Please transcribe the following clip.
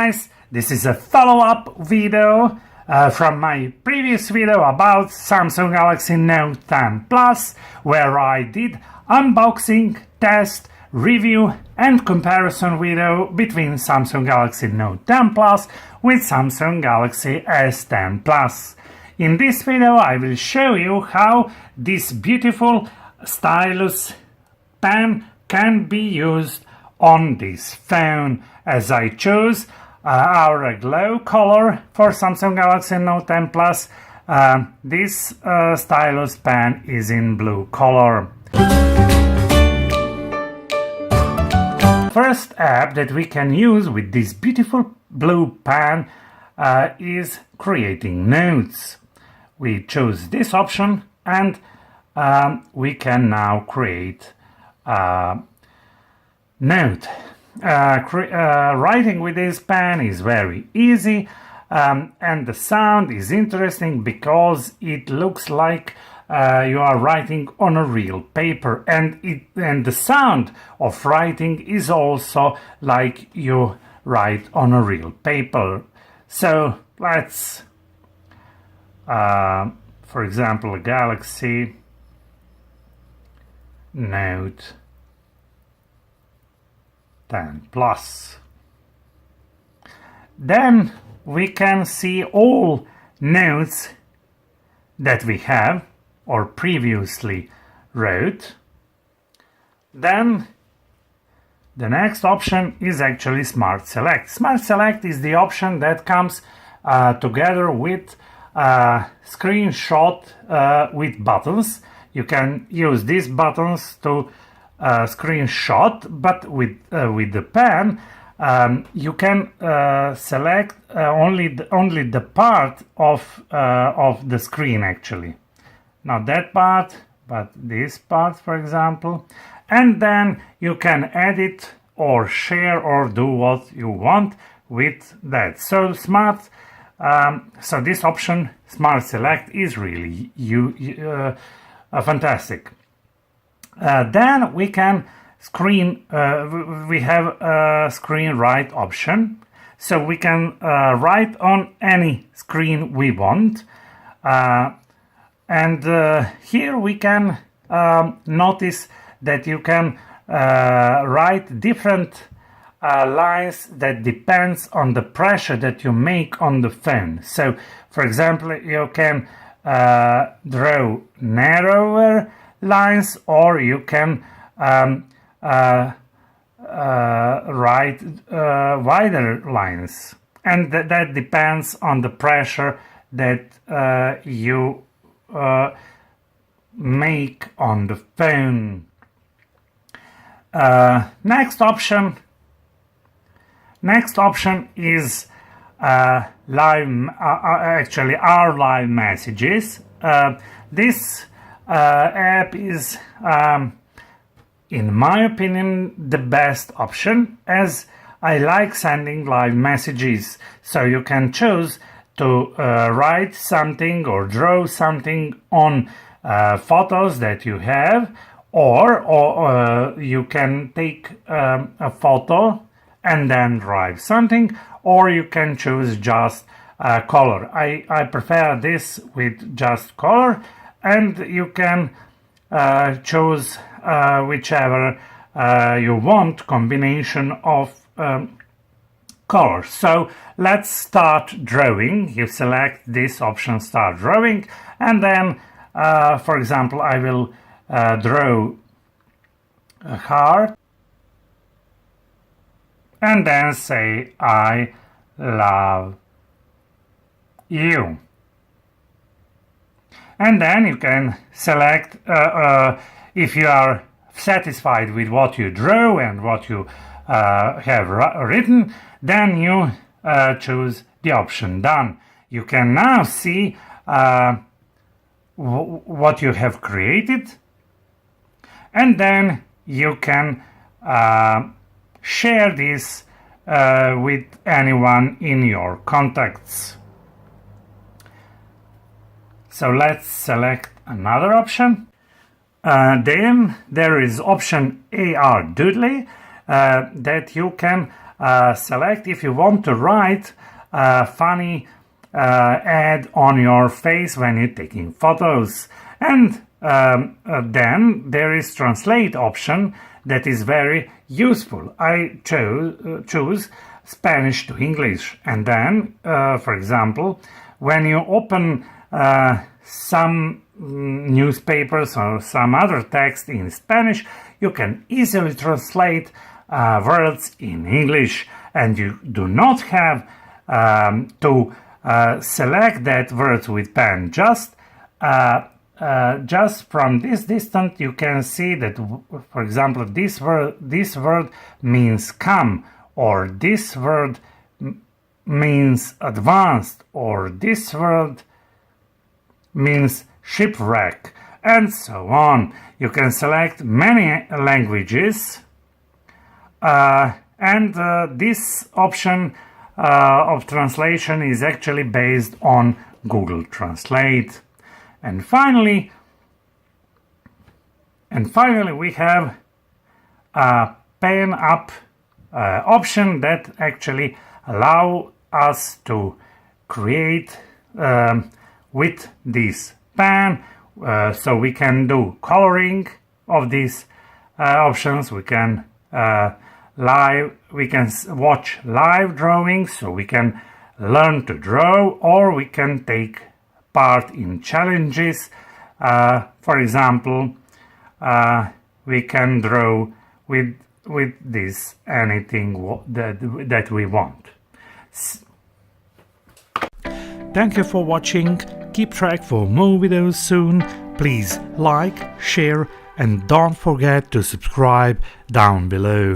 guys, this is a follow-up video from my previous video about Samsung Galaxy Note 10 Plus, where I did unboxing, test, review and comparison video between Samsung Galaxy Note 10 Plus with Samsung Galaxy S10 Plus. In this video I will show you how this beautiful stylus pen can be used on this phone, as I chose our glow color for Samsung Galaxy Note 10 Plus. This stylus pen is in blue color. First app that we can use with this beautiful blue pen is creating notes. We choose this option and we can now create note. Writing with this pen is very easy, and the sound is interesting because it looks like you are writing on a real paper, and the sound of writing is also like you write on a real paper. So let's for example, Galaxy Note 10 Plus. Then we can see all notes that we have or previously wrote. Then the next option is actually Smart Select. Smart Select is the option that comes together with screenshot with buttons. You can use these buttons to screenshot, but with the pen you can select only the part of the screen, actually, not that part but this part, for example, and then you can edit or share or do what you want with that. So so this option, Smart Select, is really fantastic. Then we can we have a screen write option, so we can write on any screen we want, and here we can notice that you can write different lines that depends on the pressure that you make on the phone. So for example, you can draw narrower lines, or you can write wider lines, and that depends on the pressure that you make on the phone. Next option is actually our live messages. This app is, in my opinion, the best option, as I like sending live messages. So you can choose to write something or draw something on photos that you have, or you can take a photo and then write something, or you can choose just color. I prefer this with just color, and you can choose whichever you want combination of colors. So let's start drawing. You select this option, Start Drawing, and then for example, I will draw a heart and then say I love you. And then you can select, if you are satisfied with what you draw and what you have written, then you choose the option Done. You can now see what you have created, and then you can share this with anyone in your contacts. So let's select another option. Then there is option AR Doodly, that you can select if you want to write a funny ad on your face when you're taking photos. And then there is translate option that is very useful. I choose Spanish to English, and then for example, when you open some newspapers or some other text in Spanish, you can easily translate words in English, and you do not have to select that word with pen. Just from this distance you can see that, for example, this word means come, or this word means advanced, or this word means shipwreck, and so on. You can select many languages, and this option of translation is actually based on Google Translate. And finally we have a pen up option that actually allow us to create with this pen. So we can do coloring of these options. We can watch live drawings, so we can learn to draw, or we can take part in challenges. For example, we can draw with this anything that we want. Thank you for watching. Keep track for more videos soon. Please like, share, and don't forget to subscribe down below.